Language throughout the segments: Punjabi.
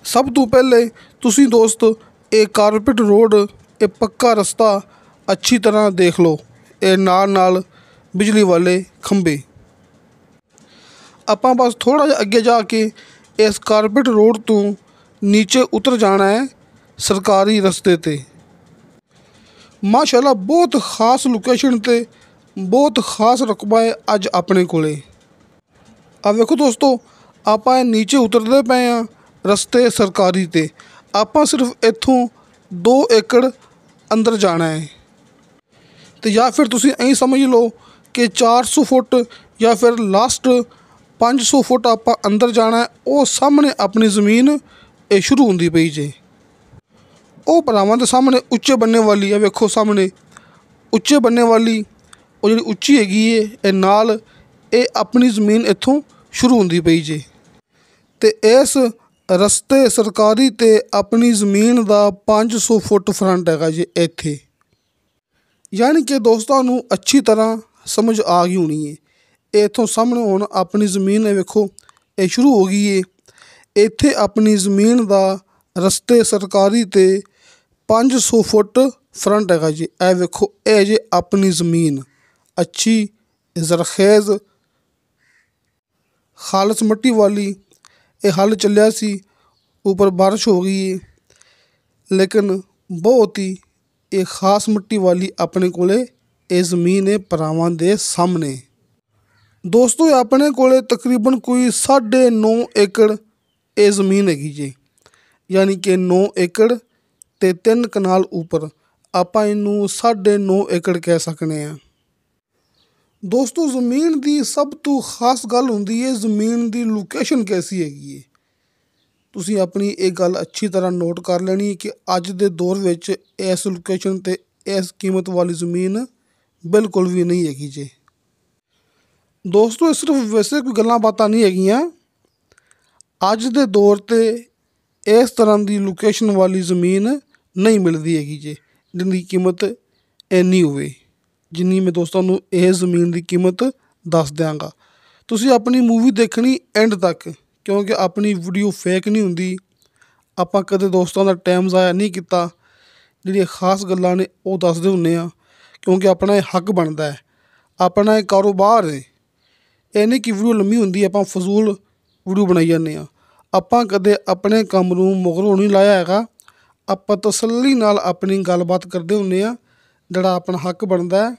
सब तो पहले तुसी दोस्त ये कारपेट रोड ये पक्का रस्ता अच्छी तरह देख लो। ये नाल बिजली वाले खंबे ਆਪਾਂ बस थोड़ा ਜਿਹਾ ਅੱਗੇ जा के इस कारपेट रोड तो नीचे उतर जाना है सरकारी रस्ते ते। माशाल्लाह बहुत खास लोकेशन ते बहुत खास रकबा है अज अपने कोले। आ वेखो दोस्तों आप नीचे उतरते पे हाँ रस्ते सरकारी ते। आप सिर्फ इत्थों 2 एकड़ अंदर जाना है तो या फिर तुसी ऐं समझ लो कि 400 फुट या फिर लास्ट 500 फुट आप अंदर जाना है। वो सामने अपनी ज़मीन ये शुरू होंदी पई जे। वो भरावां दे सामने उच्चे बनने वाली है, वेखो सामने उच्चे बनने वाली वो जी उच्ची हैगी है ये नाल ये अपनी ज़मीन इत्थों शुरू होंदी पई जे। ते इस रस्ते सरकारी ते अपनी ज़मीन दा 500 फुट फ्रंट हैगा जे इत्थे। यानी कि दोस्तों नूं अच्छी तरह समझ आ गई होनी है। इत्थों सामने हुण अपनी ज़मीन है, वेखो ये शुरू हो गई है। इत्थे अपनी ज़मीन दा रस्ते सरकारी ते 500 फुट फ्रंट हैगा जी। ए वेखो ए जे अपनी ज़मीन अच्छी जरखेज़ खालस मिट्टी वाली। ये हल चलिया सी, ऊपर बारिश हो गई है, लेकिन बहुत ही ये खास मिट्टी वाली अपने कोले ये ज़मीन है भरावां दे सामने। दोस्तों अपने कोले तकरीबन कोई 9.5 एकड़ ये ज़मीन हैगी जी। यानी कि 9 एकड़ ते 3 कनाल ऊपर आप इनू 9.5 एकड़ कह सकते हैं। दोस्तों ज़मीन की सब तो खास गल होंदी है ज़मीन की लोकेशन कैसी हैगी है। तुसी अपनी ये गल अच्छी तरह नोट कर लेनी है कि अज दे दौर विच इस लोकेशन ते इस कीमत वाली ज़मीन बिल्कुल भी नहीं हैगी जी। दोस्तों सिर्फ वैसे कोई गल्लां बातां नहीं हैगियां। अज दे दौर ते इस तरह की लोकेशन वाली ज़मीन नहीं मिलती हैगी जी, जिनकी कीमत इन्नी होवे जिन्नी मैं दोस्तों नूं इस ज़मीन की कीमत दस देंगा। तुसी अपनी मूवी देखनी एंड तक, क्योंकि अपनी वीडियो फेक नहीं हुंदी। आपां कदे दोस्तों का टाइम ज़ाया नहीं किता। जिहड़ियां खास गल्लां ने वो दसदे हुन्ने आ, क्योंकि अपना ये हक बनता है, अपना ये कारोबार है। ਇਹ नहीं कि वीडियो लम्मी होंदी आपां फजूल वीडियो बनाई जाने आ। आपां कदे अपने काम नूं मुगरों नहीं लाया हैगा। आपां तसल्ली नाल अपनी गलबात करदे हुन्ने आ, जिहड़ा अपना हक बनता है,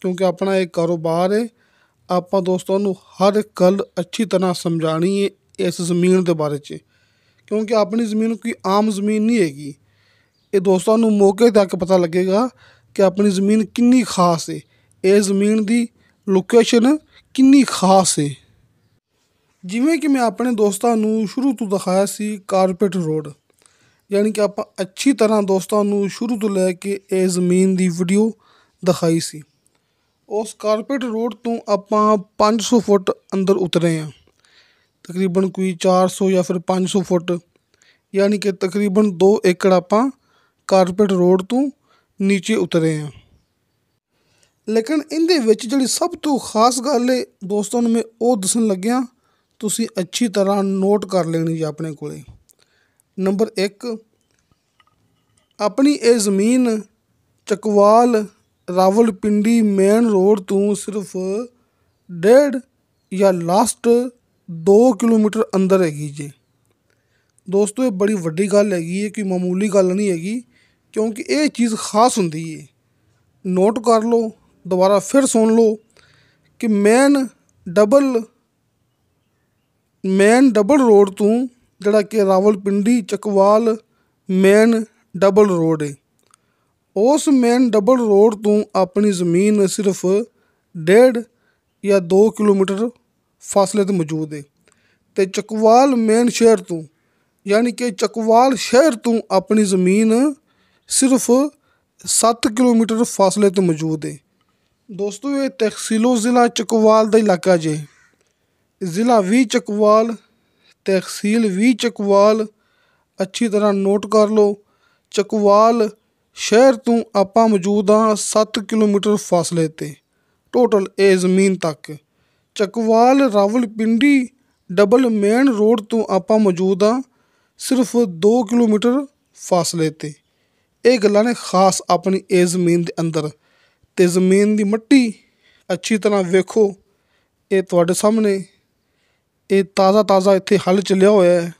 क्योंकि अपना एक कारोबार है। आपां दोस्तों नूं हर एक गल अच्छी तरह समझानी है इस ज़मीन के बारे च, क्योंकि अपनी ज़मीन कोई आम ज़मीन नहीं हैगी। ये दोस्तों नूं मौके ते आके पता लगेगा कि अपनी ज़मीन कितनी खास है, ये ज़मीन की लोकेशन कितनी खास है। जिवें कि मैं अपने दोस्तों नूं शुरू तो दिखाया सी कारपेट रोड, यानी कि आप अच्छी तरह दोस्तों नूं शुरू तो लैके ये ज़मीन की वीडियो दिखाई सी। उस कारपेट रोड तो आपां 500 फुट अंदर उतरे हैं, तकरीबन कोई 400 या फिर 500 फुट, यानी कि तकरीबन 2 एकड़ आपां कारपेट रोड तो नीचे उतरे हैं। लेकिन इहदे विच जिहड़ी सब तो खास गल है दोस्तों नूं मैं वो दसन लग्या, तुसी अच्छी तरह नोट कर लेनी जी अपने कोले। नंबर 1, अपनी ये ज़मीन चकवाल रावलपिंडी मेन रोड तो सिर्फ 1.5 या लास्ट 2 किलोमीटर अंदर हैगी जी। दोस्तों ये बड़ी वड्डी गल हैगी है, कोई मामूली गल नहीं हैगी, क्योंकि ये चीज़ खास हुंदी है। नोट कर लो, दोबारा फिर सुन लो कि मेन डबल रोड तो जिहड़ा कि Rawalpindi Chakwal main double road है, उस मेन डबल रोड तो अपनी ज़मीन सिर्फ 1.5 या 2 किलोमीटर फासले ते मौजूद है। ते चकवाल मेन शहर तो यानी कि चकवाल शहर तो अपनी ज़मीन सिर्फ 7 किलोमीटर फासले ते मौजूद है। दोस्तों ये तहसीलो ज़िला चकवाल का इलाका जे, ज़िला भी चकवाल, तहसील भी चकवाल। अच्छी तरह नोट कर लो, चकवाल शहर तो आपां मौजूद हाँ 7 किलोमीटर फासले ते टोटल ये ज़मीन तक। Chakwal Rawalpindi double main road तो आपां मौजूद हाँ ਸਿਰਫ 2 ਕਿਲੋਮੀਟਰ ਫਾਸਲੇ 'ਤੇ। ਇਹ ਗੱਲਾਂ ਨੇ ਖਾਸ ਆਪਣੀ ਇਹ ਜ਼ਮੀਨ ਦੇ ਅੰਦਰ। ਅਤੇ ਜ਼ਮੀਨ ਦੀ ਮਿੱਟੀ ਅੱਛੀ ਤਰ੍ਹਾਂ ਵੇਖੋ, ਇਹ ਤੁਹਾਡੇ ਸਾਹਮਣੇ ਇਹ ਤਾਜ਼ਾ ਇੱਥੇ ਹਲ ਚੱਲਿਆ ਹੋਇਆ ਹੈ,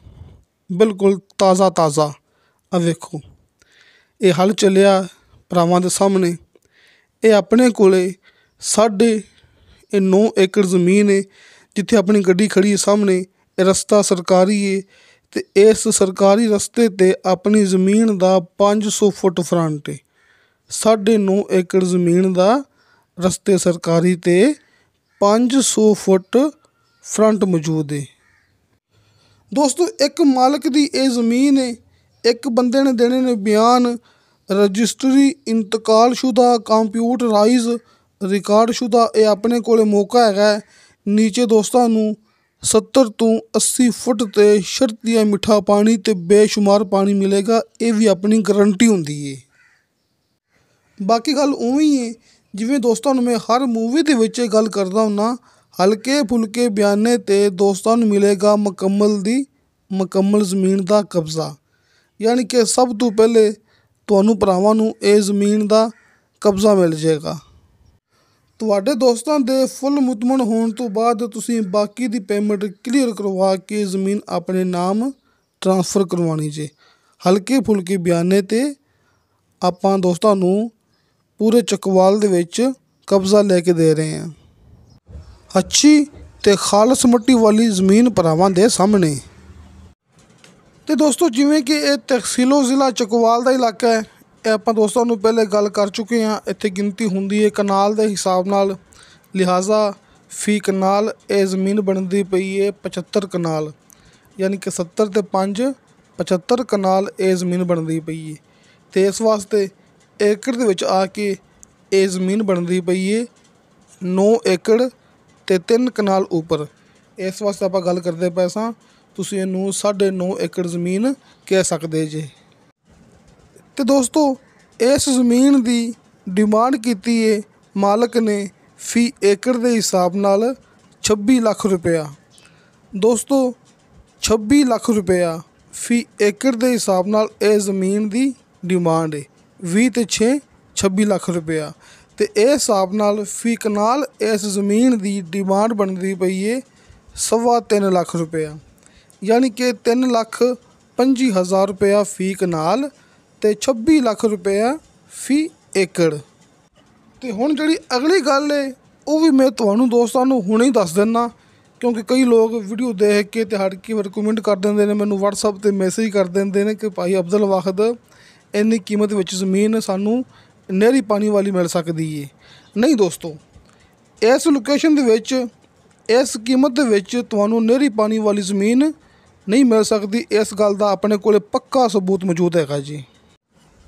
ਬਿਲਕੁਲ ਤਾਜ਼ਾ। ਆ ਵੇਖੋ, ਇਹ ਹਲ ਚੱਲਿਆ ਭਰਾਵਾਂ ਦੇ ਸਾਹਮਣੇ। ਇਹ ਆਪਣੇ ਕੋਲੇ 9.5 ਏਕੜ ਜ਼ਮੀਨ ਹੈ, ਜਿੱਥੇ ਆਪਣੀ ਗੱਡੀ ਖੜੀ ਹੈ ਸਾਹਮਣੇ। ਇਹ ਰਸਤਾ ਸਰਕਾਰੀ ਹੈ ਅਤੇ ਇਸ ਸਰਕਾਰੀ ਰਸਤੇ 'ਤੇ ਆਪਣੀ ਜ਼ਮੀਨ ਦਾ 500 ਫੁੱਟ ਫਰੰਟ ਹੈ। 9.5 ਏਕੜ ਜ਼ਮੀਨ ਦਾ ਰਸਤੇ ਸਰਕਾਰੀ 'ਤੇ 500 ਫੁੱਟ ਫਰੰਟ ਮੌਜੂਦ ਹੈ। ਦੋਸਤੋ, ਇੱਕ ਮਾਲਕ ਦੀ ਇਹ ਜ਼ਮੀਨ ਹੈ, ਇੱਕ ਬੰਦੇ ਨੇ ਦੇਣੇ ਨੇ ਬਿਆਨ। ਰਜਿਸਟਰੀ ਇੰਤਕਾਲਸ਼ੁਦਾ ਕੰਪਿਊਟਰਾਈਜ਼ ਰਿਕਾਰਡਸ਼ੁਦਾ। ਇਹ ਆਪਣੇ ਕੋਲ ਮੌਕਾ ਹੈਗਾ। ਨੀਚੇ ਦੋਸਤਾਂ ਨੂੰ 70 ਤੋਂ 80 ਫੁੱਟ 'ਤੇ ਸ਼ਰਤੀਆ ਮਿੱਠਾ ਪਾਣੀ ਅਤੇ ਬੇਸ਼ੁਮਾਰ ਪਾਣੀ ਮਿਲੇਗਾ। ਇਹ ਵੀ ਆਪਣੀ ਗਰੰਟੀ ਹੁੰਦੀ ਹੈ। ਬਾਕੀ ਗੱਲ ਉਵੇਂ ਹੀ ਹੈ ਜਿਵੇਂ ਦੋਸਤਾਂ ਨੂੰ ਮੈਂ ਹਰ ਮੂਵੀ ਦੇ ਵਿੱਚ ਇਹ ਗੱਲ ਕਰਦਾ ਹੁੰਦਾ, ਹਲਕੇ ਫੁਲਕੇ ਬਿਆਨੇ 'ਤੇ ਦੋਸਤਾਂ ਨੂੰ ਮਿਲੇਗਾ ਮੁਕੰਮਲ ਜ਼ਮੀਨ ਦਾ ਕਬਜ਼ਾ। ਯਾਨੀ ਕਿ ਸਭ ਤੋਂ ਪਹਿਲੇ ਤੁਹਾਨੂੰ ਭਰਾਵਾਂ ਨੂੰ ਇਹ ਜ਼ਮੀਨ ਦਾ ਕਬਜ਼ਾ ਮਿਲ ਜਾਏਗਾ। ਤੁਹਾਡੇ ਦੋਸਤਾਂ ਦੇ ਫੁੱਲ ਮੁਤਮਨ ਹੋਣ ਤੋਂ ਬਾਅਦ ਤੁਸੀਂ ਬਾਕੀ ਦੀ ਪੇਮੈਂਟ ਕਲੀਅਰ ਕਰਵਾ ਕੇ ਜ਼ਮੀਨ ਆਪਣੇ ਨਾਮ ਟਰਾਂਸਫਰ ਕਰਵਾਉਣੀ ਜੇ। ਹਲਕੇ ਫੁਲਕੇ ਬਿਆਨੇ 'ਤੇ ਆਪਾਂ ਦੋਸਤਾਂ ਨੂੰ ਪੂਰੇ ਚੱਕਵਾਲ ਦੇ ਵਿੱਚ ਕਬਜ਼ਾ ਲੈ ਕੇ ਦੇ ਰਹੇ ਹਾਂ। ਅੱਛੀ ਅਤੇ ਖਾਲਸ ਮਿੱਟੀ ਵਾਲੀ ਜ਼ਮੀਨ ਭਰਾਵਾਂ ਦੇ ਸਾਹਮਣੇ। ਅਤੇ ਦੋਸਤੋ, ਜਿਵੇਂ ਕਿ ਇਹ ਤਹਿਸੀਲੋ ਜ਼ਿਲ੍ਹਾ ਚੱਕਵਾਲ ਦਾ ਇਲਾਕਾ ਹੈ, ਇਹ ਆਪਾਂ ਦੋਸਤਾਂ ਨੂੰ ਪਹਿਲੇ ਗੱਲ ਕਰ ਚੁੱਕੇ ਹਾਂ। ਇੱਥੇ ਗਿਣਤੀ ਹੁੰਦੀ ਹੈ ਕਨਾਲ ਦੇ ਹਿਸਾਬ ਨਾਲ, ਲਿਹਾਜ਼ਾ ਫੀ ਕਨਾਲ ਇਹ ਜ਼ਮੀਨ ਬਣਦੀ ਪਈ ਹੈ 75 ਕਨਾਲ। ਯਾਨੀ ਕਿ 70 ਅਤੇ 5 75 ਕਨਾਲ ਇਹ ਜ਼ਮੀਨ ਬਣਦੀ ਪਈ ਹੈ। ਅਤੇ ਇਸ ਵਾਸਤੇ ਏਕੜ ਦੇ ਵਿੱਚ ਆ ਕੇ ਇਹ ਜ਼ਮੀਨ ਬਣਦੀ ਪਈ ਹੈ 9 ਏਕੜ ਅਤੇ 3 ਕਨਾਲ ਉੱਪਰ। ਇਸ ਵਾਸਤੇ ਆਪਾਂ ਗੱਲ ਕਰਦੇ ਪਏ ਸਾਂ, ਤੁਸੀਂ ਇਹਨੂੰ 9.5 ਏਕੜ ਜ਼ਮੀਨ ਕਹਿ ਸਕਦੇ ਜੇ। ਅਤੇ ਦੋਸਤੋ, ਇਸ ਜ਼ਮੀਨ ਦੀ ਡਿਮਾਂਡ ਕੀਤੀ ਹੈ ਮਾਲਕ ਨੇ ਫੀ ਏਕੜ ਦੇ ਹਿਸਾਬ ਨਾਲ 26 ਲੱਖ ਰੁਪਇਆ। ਦੋਸਤੋ, 26 ਲੱਖ ਰੁਪਇਆ ਫੀ ਏਕੜ ਦੇ ਹਿਸਾਬ ਨਾਲ ਇਹ ਜ਼ਮੀਨ ਦੀ ਡਿਮਾਂਡ ਹੈ। 20 ਅਤੇ 6 26 ਲੱਖ ਰੁਪਇਆ। ਅਤੇ ਇਹ ਹਿਸਾਬ ਨਾਲ ਫੀ ਕਨਾਲ ਇਸ ਜ਼ਮੀਨ ਦੀ ਡਿਮਾਂਡ ਬਣਦੀ ਪਈ ਹੈ 3.25 ਲੱਖ ਰੁਪਇਆ। ਯਾਨੀ ਕਿ 3,25,000 ਰੁਪਇਆ ਫੀ ਕਨਾਲ ਅਤੇ 26 ਲੱਖ ਰੁਪਇਆ ਫੀ ਏਕੜ। ਅਤੇ ਹੁਣ ਜਿਹੜੀ ਅਗਲੀ ਗੱਲ ਹੈ ਉਹ ਵੀ ਮੈਂ ਤੁਹਾਨੂੰ ਦੋਸਤਾਂ ਨੂੰ ਹੁਣੇ ਹੀ ਦੱਸ ਦਿੰਦਾ, ਕਿਉਂਕਿ ਕਈ ਲੋਕ ਵੀਡੀਓ ਦੇਖ ਕੇ ਅਤੇ ਹਟ ਕੇ ਕਮੈਂਟ ਕਰ ਦਿੰਦੇ ਨੇ, ਮੈਨੂੰ ਵਟਸਐਪ 'ਤੇ ਮੈਸੇਜ ਕਰ ਦਿੰਦੇ ਨੇ ਕਿ ਭਾਈ ਅਫਜ਼ਲ ਵਾਹਿਦ ਇੰਨੀ ਕੀਮਤ ਵਿੱਚ ਜ਼ਮੀਨ ਸਾਨੂੰ ਨਹਿਰੀ ਪਾਣੀ ਵਾਲੀ ਮਿਲ ਸਕਦੀ ਹੈ। ਨਹੀਂ ਦੋਸਤੋ, ਇਸ ਲੋਕੇਸ਼ਨ ਦੇ ਵਿੱਚ ਇਸ ਕੀਮਤ ਦੇ ਵਿੱਚ ਤੁਹਾਨੂੰ ਨਹਿਰੀ ਪਾਣੀ ਵਾਲੀ ਜ਼ਮੀਨ ਨਹੀਂ ਮਿਲ ਸਕਦੀ। ਇਸ ਗੱਲ ਦਾ ਆਪਣੇ ਕੋਲ ਪੱਕਾ ਸਬੂਤ ਮੌਜੂਦ ਹੈਗਾ ਜੀ।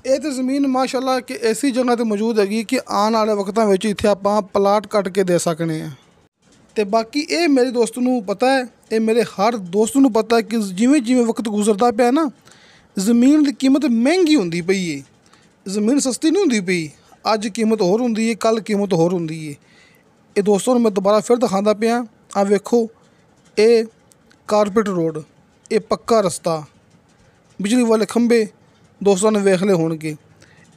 ਇਹ ਤਾਂ ਜ਼ਮੀਨ ਮਾਸ਼ਾਅੱਲਾ ਕਿ ਐਸੀ ਜਗ੍ਹਾ 'ਤੇ ਮੌਜੂਦ ਹੈਗੀ ਕਿ ਆਉਣ ਵਾਲੇ ਵਕਤਾਂ ਵਿੱਚ ਇੱਥੇ ਆਪਾਂ ਪਲਾਟ ਕੱਟ ਕੇ ਦੇ ਸਕਦੇ ਹਾਂ। ਅਤੇ ਬਾਕੀ ਇਹ ਮੇਰੇ ਦੋਸਤ ਨੂੰ ਪਤਾ ਹੈ, ਇਹ ਮੇਰੇ ਹਰ ਦੋਸਤ ਨੂੰ ਪਤਾ ਹੈ ਕਿ ਜਿਵੇਂ ਵਕਤ ਗੁਜ਼ਰਦਾ ਪਿਆ ਨਾ, ਜ਼ਮੀਨ ਦੀ ਕੀਮਤ ਮਹਿੰਗੀ ਹੁੰਦੀ ਪਈ ਹੈ। ਜ਼ਮੀਨ ਸਸਤੀ ਨਹੀਂ ਹੁੰਦੀ ਪਈ। ਅੱਜ ਕੀਮਤ ਹੋਰ ਹੁੰਦੀ ਹੈ, ਕੱਲ੍ਹ ਕੀਮਤ ਹੋਰ ਹੁੰਦੀ ਹੈ। ਇਹ ਦੋਸਤਾਂ ਨੂੰ ਮੈਂ ਦੁਬਾਰਾ ਫਿਰ ਦਿਖਾਉਂਦਾ ਪਿਆ। ਆਹ ਵੇਖੋ, ਇਹ ਕਾਰਪੇਟ ਰੋਡ, ਇਹ ਪੱਕਾ ਰਸਤਾ, ਬਿਜਲੀ ਵਾਲੇ ਖੰਭੇ ਦੋਸਤਾਂ ਨੇ ਵੇਖ ਲਏ ਹੋਣਗੇ।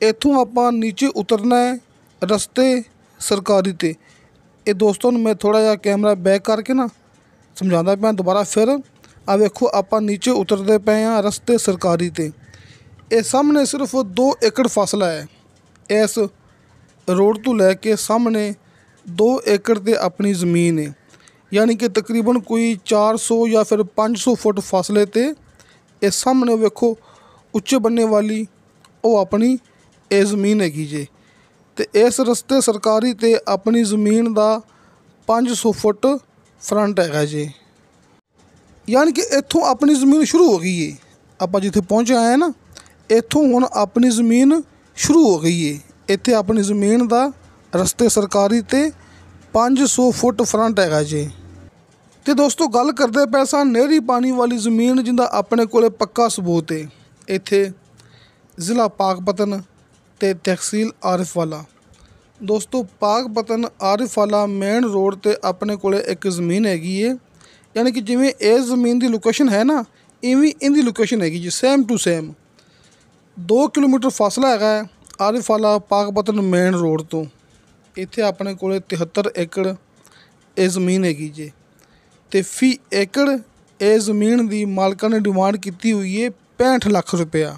ਇੱਥੋਂ ਆਪਾਂ ਨੀਚੇ ਉਤਰਨਾ ਹੈ ਰਸਤੇ ਸਰਕਾਰੀ 'ਤੇ। ਇਹ ਦੋਸਤਾਂ ਨੂੰ ਮੈਂ ਥੋੜ੍ਹਾ ਜਿਹਾ ਕੈਮਰਾ ਬੈਕ ਕਰਕੇ ਨਾ ਸਮਝਾਉਂਦਾ ਪਿਆ ਦੁਬਾਰਾ ਫਿਰ। ਆਹ ਵੇਖੋ, ਆਪਾਂ ਨੀਚੇ ਉਤਰਦੇ ਪਏ ਹਾਂ ਰਸਤੇ ਸਰਕਾਰੀ 'ਤੇ। ਇਹ ਸਾਹਮਣੇ ਸਿਰਫ 2 ਏਕੜ ਫਾਸਲਾ ਹੈ। ਇਸ ਰੋਡ ਤੋਂ ਲੈ ਕੇ ਸਾਹਮਣੇ 2 ਏਕੜ 'ਤੇ ਆਪਣੀ ਜ਼ਮੀਨ ਹੈ। ਯਾਨੀ ਕਿ ਤਕਰੀਬਨ ਕੋਈ 400 ਜਾਂ ਫਿਰ 500 ਫੁੱਟ ਫਾਸਲੇ 'ਤੇ ਇਹ ਸਾਹਮਣੇ ਵੇਖੋ ਉੱਚੇ ਬੰਨੇ ਵਾਲੀ ਉਹ ਆਪਣੀ ਇਹ ਜ਼ਮੀਨ ਹੈਗੀ ਜੇ। ਅਤੇ ਇਸ ਰਸਤੇ ਸਰਕਾਰੀ 'ਤੇ ਆਪਣੀ ਜ਼ਮੀਨ ਦਾ 500 ਫੁੱਟ ਫਰੰਟ ਹੈਗਾ ਜੇ। ਯਾਨੀ ਕਿ ਇੱਥੋਂ ਆਪਣੀ ਜ਼ਮੀਨ ਸ਼ੁਰੂ ਹੋ ਗਈ ਹੈ। ਆਪਾਂ ਜਿੱਥੇ ਪਹੁੰਚੇ ਆਏ ਨਾ, ਇੱਥੋਂ ਹੁਣ ਆਪਣੀ ਜ਼ਮੀਨ ਸ਼ੁਰੂ ਹੋ ਗਈ ਹੈ। ਇੱਥੇ ਆਪਣੀ ਜ਼ਮੀਨ ਦਾ ਰਸਤੇ ਸਰਕਾਰੀ 'ਤੇ 500 ਫੁੱਟ ਫਰੰਟ ਹੈਗਾ ਜੇ। ਅਤੇ ਦੋਸਤੋ, ਗੱਲ ਕਰਦੇ ਪਏ ਸਾਂ ਨਹਿਰੀ ਪਾਣੀ ਵਾਲੀ ਜ਼ਮੀਨ ਜਿਹਦਾ ਆਪਣੇ ਕੋਲ ਪੱਕਾ ਸਬੂਤ ਹੈ। ਇੱਥੇ ਜ਼ਿਲ੍ਹਾ ਪਾਕਪਤਨ ਅਤੇ ਤਹਿਸੀਲ ਆਰਿਫਵਾਲਾ। ਦੋਸਤੋ, ਪਾਕਪਤਨ ਆਰਿਫਵਾਲਾ ਮੇਨ ਰੋਡ 'ਤੇ ਆਪਣੇ ਕੋਲ ਇੱਕ ਜ਼ਮੀਨ ਹੈਗੀ ਹੈ। ਯਾਨੀ ਕਿ ਜਿਵੇਂ ਇਸ ਜ਼ਮੀਨ ਦੀ ਲੋਕੇਸ਼ਨ ਹੈ ਨਾ, ਇਵੇਂ ਇਹਦੀ ਲੋਕੇਸ਼ਨ ਹੈਗੀ ਜੀ ਸੇਮ ਟੂ ਸੇਮ। 2 ਕਿਲੋਮੀਟਰ ਫਾਸਲਾ ਹੈਗਾ ਹੈ ਆਰਿਫ ਵਾਲਾ ਪਾਕਪਤਨ ਮੇਨ ਰੋਡ ਤੋਂ। ਇੱਥੇ ਆਪਣੇ ਕੋਲ 73 ਏਕੜ ਇਹ ਜ਼ਮੀਨ ਹੈਗੀ ਜੀ, ਅਤੇ ਫੀ ਏਕੜ ਇਹ ਜ਼ਮੀਨ ਦੀ ਮਾਲਕਾਂ ਨੇ ਡਿਮਾਂਡ ਕੀਤੀ ਹੋਈ ਹੈ 65 ਲੱਖ ਰੁਪਇਆ।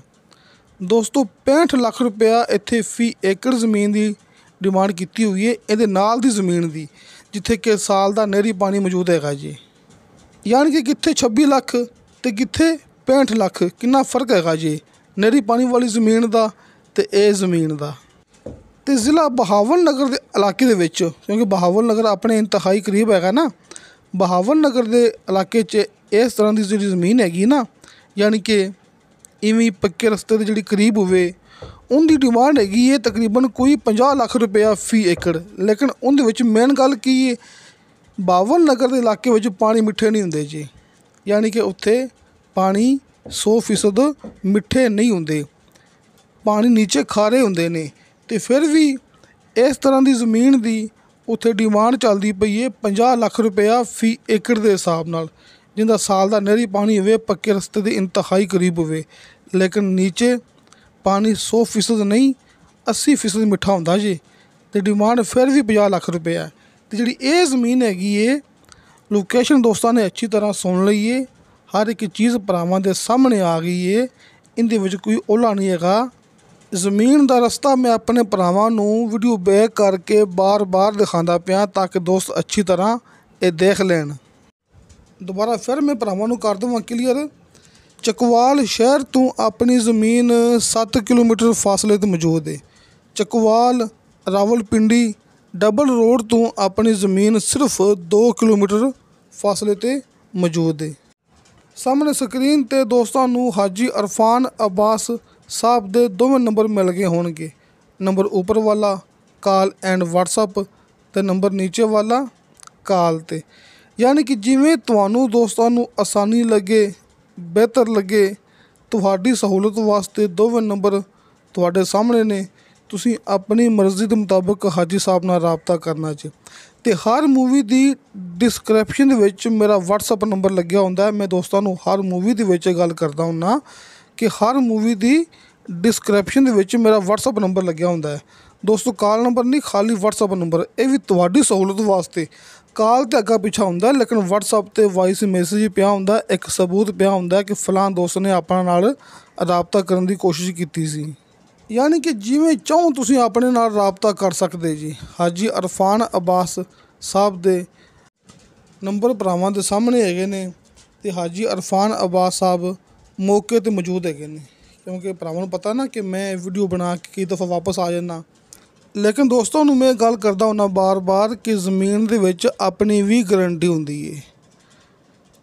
ਦੋਸਤੋ 65 ਲੱਖ ਰੁਪਇਆ ਇੱਥੇ ਫੀ ਏਕੜ ਜ਼ਮੀਨ ਦੀ ਡਿਮਾਂਡ ਕੀਤੀ ਹੋਈ ਹੈ, ਇਹਦੇ ਨਾਲ ਦੀ ਜ਼ਮੀਨ ਦੀ ਜਿੱਥੇ ਕਿ ਸਾਲ ਦਾ ਨਹਿਰੀ ਪਾਣੀ ਮੌਜੂਦ ਹੈਗਾ ਜੀ। ਯਾਨੀ ਕਿ ਕਿੱਥੇ 26 ਲੱਖ ਅਤੇ ਕਿੱਥੇ 65 ਲੱਖ, ਕਿੰਨਾ ਫਰਕ ਹੈਗਾ ਜੀ ਨਹਿਰੀ ਪਾਣੀ ਵਾਲੀ ਜ਼ਮੀਨ ਦਾ ਅਤੇ ਇਹ ਜ਼ਮੀਨ ਦਾ। ਅਤੇ ਜ਼ਿਲ੍ਹਾ ਬਹਾਵਲ ਨਗਰ ਦੇ ਇਲਾਕੇ ਦੇ ਵਿੱਚ, ਕਿਉਂਕਿ ਬਹਾਵਲ ਨਗਰ ਆਪਣੇ ਇੰਤਹਾਈ ਕਰੀਬ ਹੈਗਾ ਨਾ, ਬਹਾਵਲ ਨਗਰ ਦੇ ਇਲਾਕੇ 'ਚ ਇਸ ਤਰ੍ਹਾਂ ਦੀ ਜਿਹੜੀ ਜ਼ਮੀਨ ਹੈਗੀ ਨਾ, ਯਾਨੀ ਕਿ ਇਵੇਂ ਪੱਕੇ ਰਸਤੇ ਦੇ ਜਿਹੜੀ ਕਰੀਬ ਹੋਵੇ, ਉਹਦੀ ਡਿਮਾਂਡ ਹੈਗੀ ਹੈ ਤਕਰੀਬਨ ਕੋਈ 50 ਲੱਖ ਰੁਪਇਆ ਫੀ ਏਕੜ। ਲੇਕਿਨ ਉਹਦੇ ਵਿੱਚ ਮੇਨ ਗੱਲ ਕੀ ਹੈ, ਬਹਾਵਲ ਨਗਰ ਦੇ ਇਲਾਕੇ ਵਿੱਚ ਪਾਣੀ ਮਿੱਠੇ ਨਹੀਂ ਹੁੰਦੇ ਜੀ, ਯਾਨੀ ਕਿ ਉੱਥੇ ਪਾਣੀ 100% ਮਿੱਠੇ ਨਹੀਂ ਹੁੰਦੇ, ਪਾਣੀ ਨੀਚੇ ਖਾਰੇ ਹੁੰਦੇ ਨੇ। ਅਤੇ ਫਿਰ ਵੀ ਇਸ ਤਰ੍ਹਾਂ ਦੀ ਜ਼ਮੀਨ ਦੀ ਉੱਥੇ ਡਿਮਾਂਡ ਚੱਲਦੀ ਪਈ ਹੈ 50 ਲੱਖ ਰੁਪਇਆ ਫੀ ਏਕੜ ਦੇ ਹਿਸਾਬ ਨਾਲ, ਜਿਹਦਾ ਸਾਲ ਦਾ ਨਹਿਰੀ ਪਾਣੀ ਹੋਵੇ, ਪੱਕੇ ਰਸਤੇ ਦੇ ਇੰਤਹਾਈ ਕਰੀਬ ਹੋਵੇ, ਲੇਕਿਨ ਨੀਚੇ ਪਾਣੀ 100% ਨਹੀਂ 80% ਮਿੱਠਾ ਹੁੰਦਾ ਜੀ, ਅਤੇ ਡਿਮਾਂਡ ਫਿਰ ਵੀ 50 ਲੱਖ ਰੁਪਇਆ। ਅਤੇ ਜਿਹੜੀ ਇਹ ਜ਼ਮੀਨ ਹੈਗੀ ਹੈ, ਲੋਕੇਸ਼ਨ ਦੋਸਤਾਂ ਨੇ ਅੱਛੀ ਤਰ੍ਹਾਂ ਸੁਣ ਲਈ ਹੈ, ਹਰ ਇੱਕ ਚੀਜ਼ ਭਰਾਵਾਂ ਦੇ ਸਾਹਮਣੇ ਆ ਗਈ ਹੈ, ਇਹਦੇ ਵਿੱਚ ਕੋਈ ਓਲਾ ਨਹੀਂ ਹੈਗਾ। ਜ਼ਮੀਨ ਦਾ ਰਸਤਾ ਮੈਂ ਆਪਣੇ ਭਰਾਵਾਂ ਨੂੰ ਵੀਡੀਓ ਬੈਕ ਕਰਕੇ ਬਾਰ-ਬਾਰ ਦਿਖਾਉਂਦਾ ਪਿਆ ਤਾਂ ਕਿ ਦੋਸਤ ਅੱਛੀ ਤਰ੍ਹਾਂ ਇਹ ਦੇਖ ਲੈਣ। ਦੁਬਾਰਾ ਫਿਰ ਮੈਂ ਭਰਾਵਾਂ ਨੂੰ ਕਰ ਦੇਵਾਂ ਕਲੀਅਰ। ਚੱਕਵਾਲ ਸ਼ਹਿਰ ਤੋਂ ਆਪਣੀ ਜ਼ਮੀਨ 7 ਕਿਲੋਮੀਟਰ ਫਾਸਲੇ 'ਤੇ ਮੌਜੂਦ ਹੈ। ਚੱਕਵਾਲ ਰਾਵਲਪਿੰਡੀ ਡਬਲ ਰੋਡ ਤੋਂ ਆਪਣੀ ਜ਼ਮੀਨ ਸਿਰਫ 2 ਕਿਲੋਮੀਟਰ ਫਾਸਲੇ 'ਤੇ ਮੌਜੂਦ ਹੈ। ਸਾਹਮਣੇ ਸਕਰੀਨ 'ਤੇ ਦੋਸਤਾਂ ਨੂੰ ਹਾਜੀ ਅਰਫਾਨ ਅਬਾਸ ਸਾਹਿਬ ਦੇ ਦੋਵੇਂ ਨੰਬਰ ਮਿਲ ਗਏ ਹੋਣਗੇ। ਨੰਬਰ ਉੱਪਰ ਵਾਲਾ ਕਾਲ ਐਂਡ ਵਟਸਅਪ ਅਤੇ ਨੰਬਰ ਨੀਚੇ ਵਾਲਾ ਕਾਲ 'ਤੇ। ਯਾਨੀ ਕਿ ਜਿਵੇਂ ਤੁਹਾਨੂੰ ਦੋਸਤਾਂ ਨੂੰ ਆਸਾਨੀ ਲੱਗੇ, ਬਿਹਤਰ ਲੱਗੇ, ਤੁਹਾਡੀ ਸਹੂਲਤ ਵਾਸਤੇ ਦੋਵੇਂ ਨੰਬਰ ਤੁਹਾਡੇ ਸਾਹਮਣੇ ਨੇ। ਤੁਸੀਂ ਆਪਣੀ ਮਰਜ਼ੀ ਦੇ ਮੁਤਾਬਕ ਹਾਜੀ ਸਾਹਿਬ ਨਾਲ ਰਾਬਤਾ ਕਰਨਾ ਜੀ। ਅਤੇ ਹਰ ਮੂਵੀ ਦੀ ਡਿਸਕ੍ਰਿਪਸ਼ਨ ਦੇ ਵਿੱਚ ਮੇਰਾ ਵਟਸਅਪ ਨੰਬਰ ਲੱਗਿਆ ਹੁੰਦਾ ਹੈ। ਮੈਂ ਦੋਸਤਾਂ ਨੂੰ ਹਰ ਮੂਵੀ ਦੇ ਵਿੱਚ ਗੱਲ ਕਰਦਾ ਹੁੰਦਾ ਕਿ ਹਰ ਮੂਵੀ ਦੀ ਡਿਸਕ੍ਰਿਪਸ਼ਨ ਦੇ ਵਿੱਚ ਮੇਰਾ ਵਟਸਅਪ ਨੰਬਰ ਲੱਗਿਆ ਹੁੰਦਾ ਹੈ ਦੋਸਤੋ, ਕਾਲ ਨੰਬਰ ਨਹੀਂ, ਖਾਲੀ ਵਟਸਅਪ ਨੰਬਰ। ਇਹ ਵੀ ਤੁਹਾਡੀ ਸਹੂਲਤ ਵਾਸਤੇ। ਕਾਲ ਤੇ ਅੱਗਾ ਪਿੱਛਾ ਹੁੰਦਾ, ਲੇਕਿਨ ਵਟਸਅਪ 'ਤੇ ਵਾਇਸ ਮੈਸੇਜ ਪਿਆ ਹੁੰਦਾ, ਇੱਕ ਸਬੂਤ ਪਿਆ ਹੁੰਦਾ ਕਿ ਫਲਾਂ ਦੋਸਤ ਨੇ ਆਪਣਾ ਨਾਲ ਰਾਬਤਾ ਕਰਨ ਦੀ ਕੋਸ਼ਿਸ਼ ਕੀਤੀ ਸੀ। ਯਾਨੀ ਕਿ ਜਿਵੇਂ ਚਾਹੋ ਤੁਸੀਂ ਆਪਣੇ ਨਾਲ ਰਾਬਤਾ ਕਰ ਸਕਦੇ ਜੀ। ਹਾਜੀ ਅਰਫਾਨ ਅਬਾਸ ਸਾਹਿਬ ਦੇ ਨੰਬਰ ਭਰਾਵਾਂ ਦੇ ਸਾਹਮਣੇ ਹੈਗੇ ਨੇ, ਅਤੇ ਹਾਜੀ ਅਰਫਾਨ ਅਬਾਸ ਸਾਹਿਬ ਮੌਕੇ 'ਤੇ ਮੌਜੂਦ ਹੈਗੇ ਨੇ, ਕਿਉਂਕਿ ਭਰਾਵਾਂ ਨੂੰ ਪਤਾ ਨਾ ਕਿ ਮੈਂ ਵੀਡੀਓ ਬਣਾ ਕੇ ਕਈ ਦਫਾ ਵਾਪਸ ਆ ਜਾਂਦਾ। ਲੇਕਿਨ ਦੋਸਤਾਂ ਨੂੰ ਮੈਂ ਗੱਲ ਕਰਦਾ ਹੁੰਦਾ ਬਾਰ-ਬਾਰ ਕਿ ਜ਼ਮੀਨ ਦੇ ਵਿੱਚ ਆਪਣੀ ਵੀ ਗਰੰਟੀ ਹੁੰਦੀ ਹੈ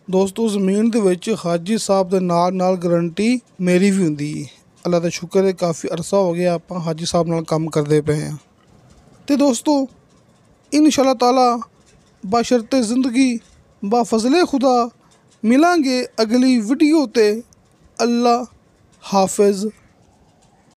ਦੋਸਤੋ। ਜ਼ਮੀਨ ਦੇ ਵਿੱਚ ਹਾਜੀ ਸਾਹਿਬ ਦੇ ਨਾਲ ਗਰੰਟੀ ਮੇਰੀ ਵੀ ਹੁੰਦੀ ਹੈ। ਅੱਲਾ ਦਾ ਸ਼ੁਕਰ ਹੈ, ਕਾਫੀ ਅਰਸਾ ਹੋ ਗਿਆ ਆਪਾਂ ਹਾਜੀ ਸਾਹਿਬ ਨਾਲ ਕੰਮ ਕਰਦੇ ਪਏ ਹਾਂ। ਅਤੇ ਦੋਸਤੋ ਇਨਸ਼ਾ ਅੱਲਾਹ ਤਾਲਾ ਬਸ਼ਰਤੇ ਜ਼ਿੰਦਗੀ ਬਾ ਫਜ਼ਲੇ ਖੁਦਾ ਮਿਲਾਂਗੇ ਅਗਲੀ ਵੀਡੀਓ 'ਤੇ। ਅੱਲਾ ਹਾਫਿਜ਼।